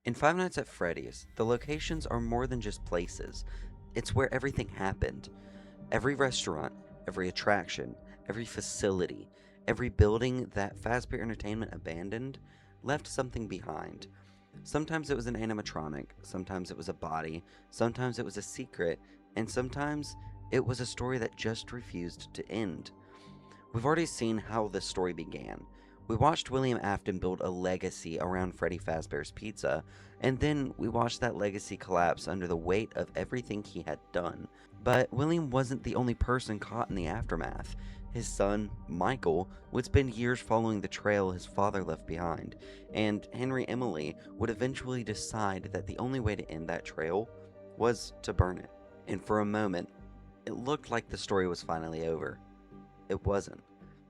In Five Nights at Freddy's, the locations are more than just places. It's where everything happened. Every restaurant, every attraction, every facility, every building that Fazbear Entertainment abandoned left something behind. Sometimes it was an animatronic, sometimes it was a body, sometimes it was a secret, and sometimes it was a story that just refused to end. We've already seen how this story began. We watched William Afton build a legacy around Freddy Fazbear's Pizza, and then we watched that legacy collapse under the weight of everything he had done. But William wasn't the only person caught in the aftermath. His son, Michael, would spend years following the trail his father left behind, and Henry Emily would eventually decide that the only way to end that trail was to burn it. And for a moment, it looked like the story was finally over. It wasn't,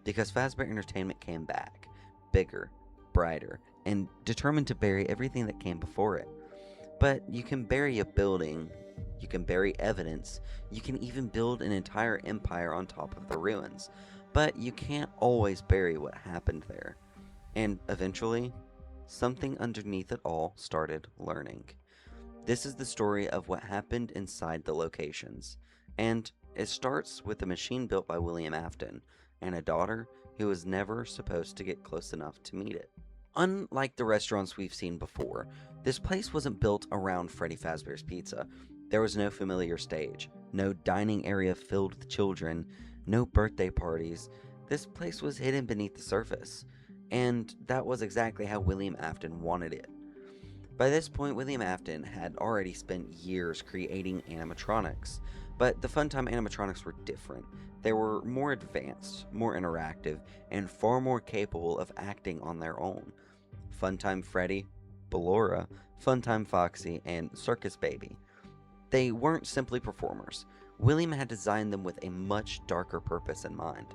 because Fazbear Entertainment came back, bigger, brighter, and determined to bury everything that came before it. But you can bury a building, you can bury evidence, you can even build an entire empire on top of the ruins, but you can't always bury what happened there. And eventually, something underneath it all started learning. This is the story of what happened inside the locations, and it starts with a machine built by William Afton and a daughter who was never supposed to get close enough to meet it. Unlike the restaurants we've seen before, this place wasn't built around Freddy Fazbear's Pizza. There was no familiar stage, no dining area filled with children, no birthday parties. This place was hidden beneath the surface, and that was exactly how William Afton wanted it. By this point, William Afton had already spent years creating animatronics, but the Funtime animatronics were different. They were more advanced, more interactive, and far more capable of acting on their own. Funtime Freddy, Ballora, Funtime Foxy, and Circus Baby. They weren't simply performers. William had designed them with a much darker purpose in mind.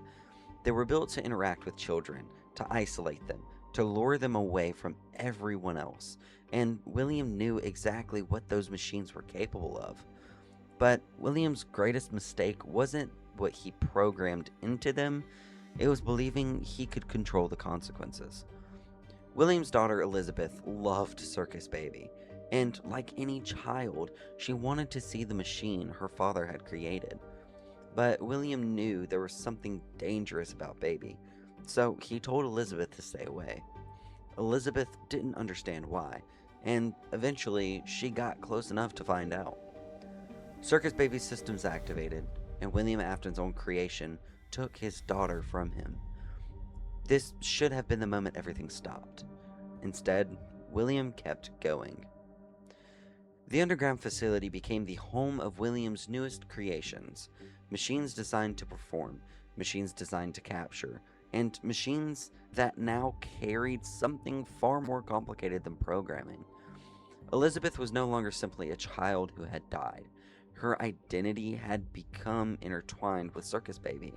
They were built to interact with children, to isolate them, to lure them away from everyone else, and William knew exactly what those machines were capable of. But William's greatest mistake wasn't what he programmed into them, it was believing he could control the consequences. William's daughter Elizabeth loved Circus Baby, and like any child, she wanted to see the machine her father had created. But William knew there was something dangerous about Baby, so he told Elizabeth to stay away. Elizabeth didn't understand why, and eventually she got close enough to find out. Circus Baby's systems activated, and William Afton's own creation took his daughter from him. This should have been the moment everything stopped. Instead, William kept going. The underground facility became the home of William's newest creations, machines designed to perform, machines designed to capture, and machines that now carried something far more complicated than programming. Elizabeth was no longer simply a child who had died. Her identity had become intertwined with Circus Baby,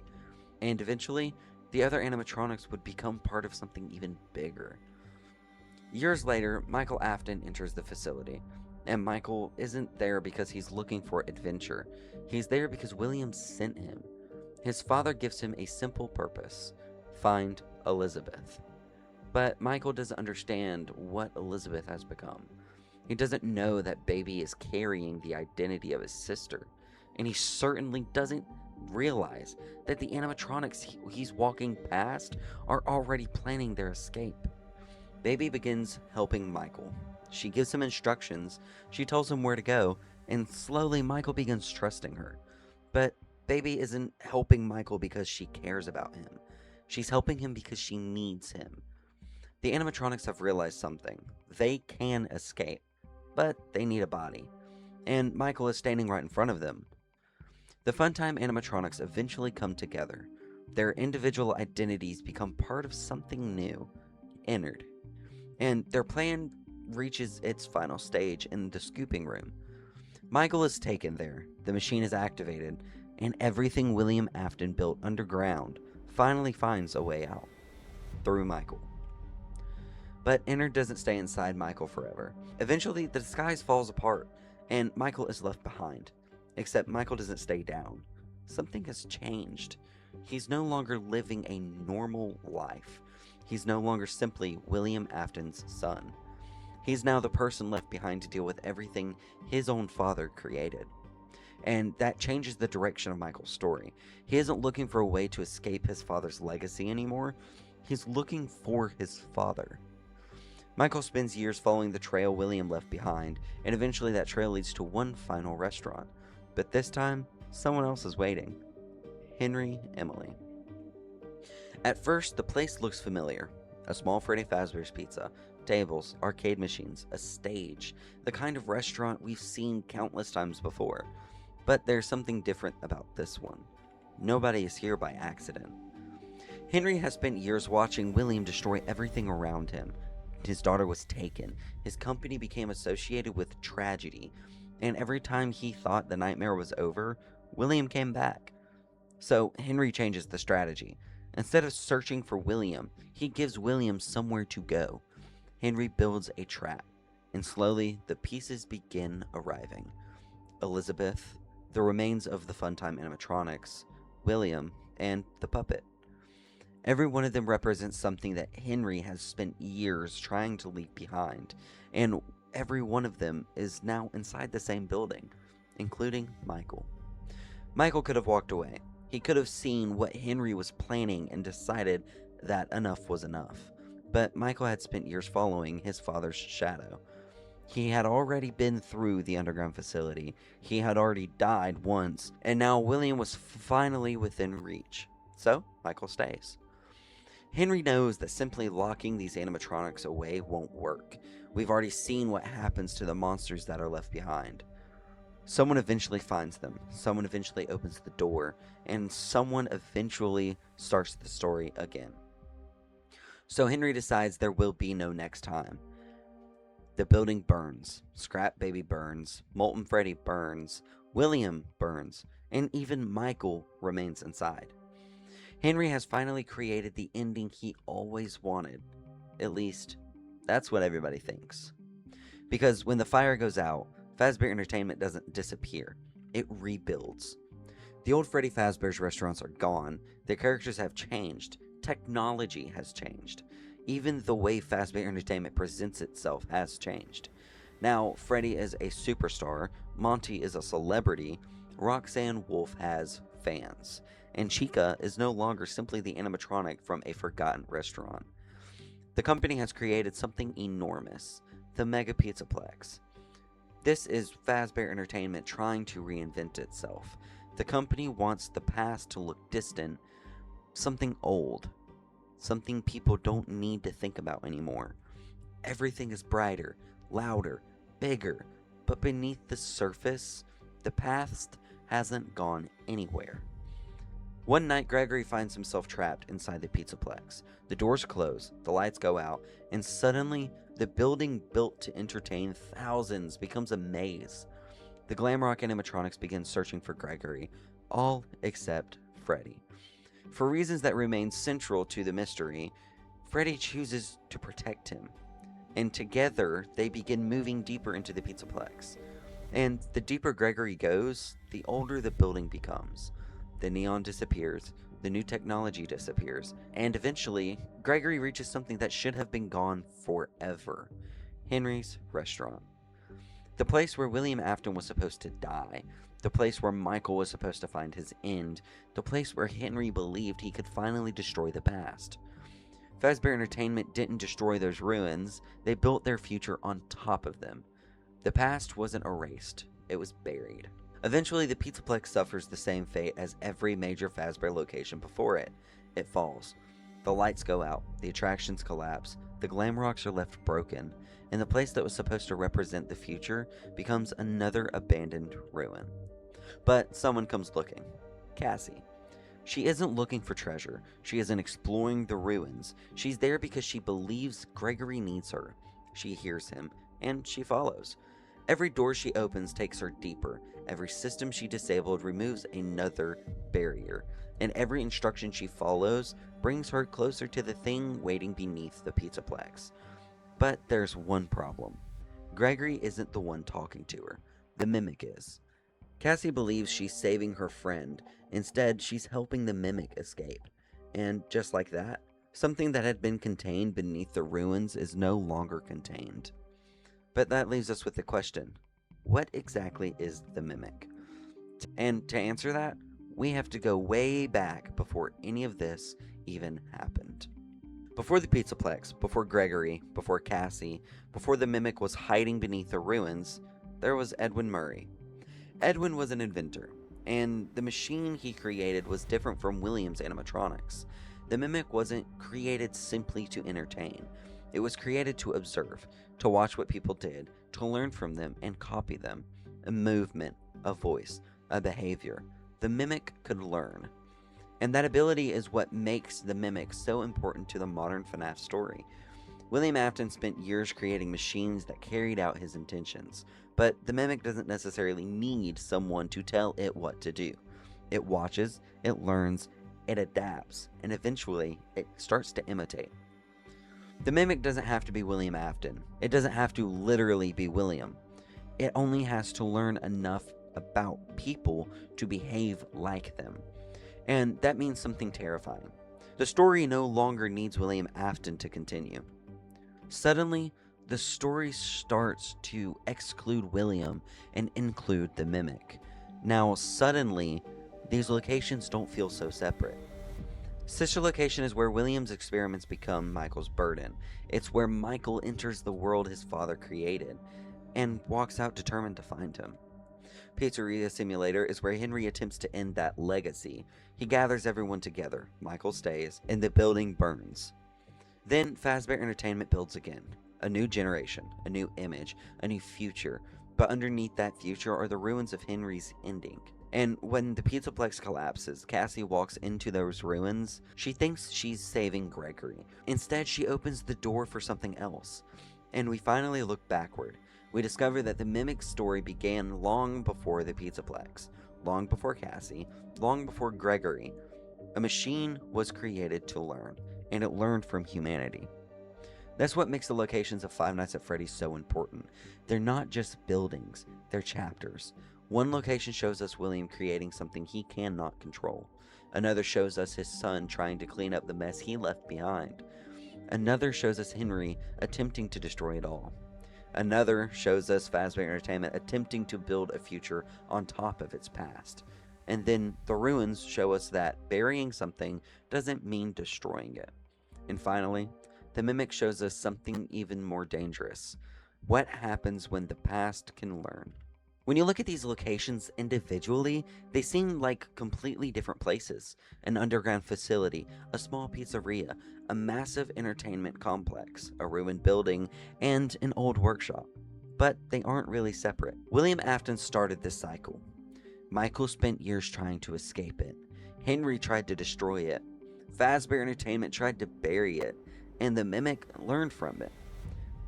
and eventually, the other animatronics would become part of something even bigger. Years later, Michael Afton enters the facility, and Michael isn't there because he's looking for adventure. He's there because William sent him. His father gives him a simple purpose: find Elizabeth. But Michael doesn't understand what Elizabeth has become. He doesn't know that Baby is carrying the identity of his sister, and he certainly doesn't realize that the animatronics he's walking past are already planning their escape. Baby begins helping Michael. She gives him instructions, she tells him where to go, and slowly Michael begins trusting her. But Baby isn't helping Michael because she cares about him. She's helping him because she needs him. The animatronics have realized something. They can escape, but they need a body. And Michael is standing right in front of them. The Funtime animatronics eventually come together. Their individual identities become part of something new, Innard. And their plan reaches its final stage in the scooping room. Michael is taken there, the machine is activated, and everything William Afton built underground finally finds a way out. Through Michael. But Innard doesn't stay inside Michael forever. Eventually, the disguise falls apart, and Michael is left behind. Except Michael doesn't stay down. Something has changed. He's no longer living a normal life. He's no longer simply William Afton's son. He's now the person left behind to deal with everything his own father created. And that changes the direction of Michael's story. He isn't looking for a way to escape his father's legacy anymore. He's looking for his father. Michael spends years following the trail William left behind, and eventually that trail leads to one final restaurant. But this time, someone else is waiting. Henry Emily. At first, the place looks familiar. A small Freddy Fazbear's Pizza, tables, arcade machines, a stage, the kind of restaurant we've seen countless times before. But there's something different about this one. Nobody is here by accident. Henry has spent years watching William destroy everything around him. His daughter was taken, his company became associated with tragedy, and every time he thought the nightmare was over, William came back. So Henry changes the strategy. Instead of searching for William, he gives William somewhere to go. Henry builds a trap, and slowly the pieces begin arriving. Elizabeth, the remains of the Funtime animatronics, William, and the puppet. Every one of them represents something that Henry has spent years trying to leave behind, and every one of them is now inside the same building, including Michael. Michael could have walked away. He could have seen what Henry was planning and decided that enough was enough. But Michael had spent years following his father's shadow. He had already been through the underground facility, he had already died once, and now William was finally within reach. So, Michael stays. Henry knows that simply locking these animatronics away won't work. We've already seen what happens to the monsters that are left behind. Someone eventually finds them, someone eventually opens the door, and someone eventually starts the story again. So Henry decides there will be no next time. The building burns, Scrap Baby burns, Molten Freddy burns, William burns, and even Michael remains inside. Henry has finally created the ending he always wanted. At least, that's what everybody thinks. Because when the fire goes out, Fazbear Entertainment doesn't disappear, it rebuilds. The old Freddy Fazbear's restaurants are gone, their characters have changed, technology has changed. Even the way Fazbear Entertainment presents itself has changed. Now, Freddy is a superstar, Monty is a celebrity, Roxanne Wolf has fans, and Chica is no longer simply the animatronic from a forgotten restaurant. The company has created something enormous, the Mega Pizzaplex. This is Fazbear Entertainment trying to reinvent itself. The company wants the past to look distant, something old, something people don't need to think about anymore. Everything is brighter, louder, bigger, but beneath the surface, the past hasn't gone anywhere. One night, Gregory finds himself trapped inside the Pizzaplex. The doors close, the lights go out, and suddenly, the building built to entertain thousands becomes a maze. The glam rock animatronics begin searching for Gregory, all except Freddy. For reasons that remain central to the mystery, Freddy chooses to protect him, and together they begin moving deeper into the Pizzaplex. And the deeper Gregory goes, the older the building becomes. The neon disappears, the new technology disappears, and eventually, Gregory reaches something that should have been gone forever. Henry's restaurant. The place where William Afton was supposed to die, the place where Michael was supposed to find his end, the place where Henry believed he could finally destroy the past. Fazbear Entertainment didn't destroy those ruins, they built their future on top of them. The past wasn't erased, it was buried. Eventually, the Pizzaplex suffers the same fate as every major Fazbear location before it. It falls. The lights go out, the attractions collapse, the glam rocks are left broken, and the place that was supposed to represent the future becomes another abandoned ruin. But someone comes looking. Cassie. She isn't looking for treasure, she isn't exploring the ruins, she's there because she believes Gregory needs her. She hears him, and she follows. Every door she opens takes her deeper, every system she disabled removes another barrier, and every instruction she follows brings her closer to the thing waiting beneath the Pizzaplex. But there's one problem. Gregory isn't the one talking to her, the mimic is. Cassie believes she's saving her friend, instead she's helping the mimic escape. And just like that, something that had been contained beneath the ruins is no longer contained. But that leaves us with the question, what exactly is the mimic? And to answer that, we have to go way back before any of this even happened. Before the Pizzaplex, before Gregory, before Cassie, before the mimic was hiding beneath the ruins, there was Edwin Murray. Edwin was an inventor, and the machine he created was different from William's animatronics. The mimic wasn't created simply to entertain, it was created to observe, to watch what people did, to learn from them and copy them. A movement, a voice, a behavior. The mimic could learn. And that ability is what makes the mimic so important to the modern FNAF story. William Afton spent years creating machines that carried out his intentions, but the mimic doesn't necessarily need someone to tell it what to do. It watches, it learns, it adapts, and eventually it starts to imitate. The mimic doesn't have to be William Afton. It doesn't have to literally be William. It only has to learn enough about people to behave like them. And that means something terrifying. The story no longer needs William Afton to continue. Suddenly, the story starts to exclude William and include the mimic. Now, suddenly, these locations don't feel so separate. Sister location is where William's experiments become Michael's burden. It's where Michael enters the world his father created and walks out determined to find him. Pizzeria Simulator is where Henry attempts to end that legacy. He gathers everyone together, Michael stays, and the building burns. Then Fazbear Entertainment builds again. A new generation, a new image, a new future, but underneath that future are the ruins of Henry's ending. And when the Pizzaplex collapses, Cassie walks into those ruins. She thinks she's saving Gregory. Instead, she opens the door for something else. And we finally look backward. We discover that the mimic's story began long before the Pizzaplex, long before Cassie, long before Gregory. A machine was created to learn, and it learned from humanity. That's what makes the locations of Five Nights at Freddy's so important. They're not just buildings, they're chapters. One location shows us William creating something he cannot control. Another shows us his son trying to clean up the mess he left behind. Another shows us Henry attempting to destroy it all. Another shows us Fazbear Entertainment attempting to build a future on top of its past. And then the ruins show us that burying something doesn't mean destroying it. And finally, the mimic shows us something even more dangerous. What happens when the past can learn? When you look at these locations individually, they seem like completely different places. An underground facility, a small pizzeria, a massive entertainment complex, a ruined building, and an old workshop. But they aren't really separate. William Afton started this cycle. Michael spent years trying to escape it. Henry tried to destroy it. Fazbear Entertainment tried to bury it. And the mimic learned from it.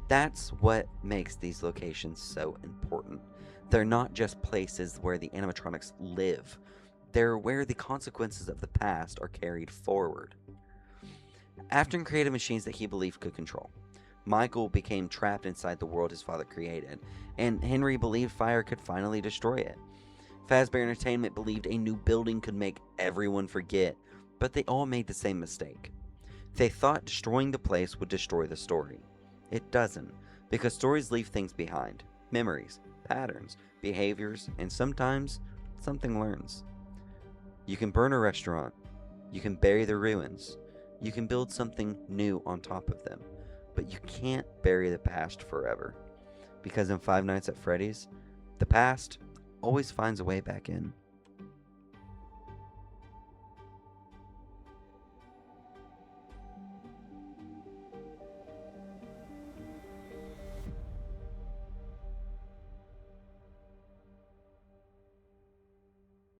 That's what makes these locations so important. They're not just places where the animatronics live. They're where the consequences of the past are carried forward. Afton created machines that he believed could control. Michael became trapped inside the world his father created, and Henry believed fire could finally destroy it. Fazbear Entertainment believed a new building could make everyone forget, but they all made the same mistake. They thought destroying the place would destroy the story. It doesn't, because stories leave things behind. Memories, patterns, behaviors, and sometimes something learns. You can burn a restaurant, you can bury the ruins, you can build something new on top of them, but you can't bury the past forever. Because in Five Nights at Freddy's, the past always finds a way back in.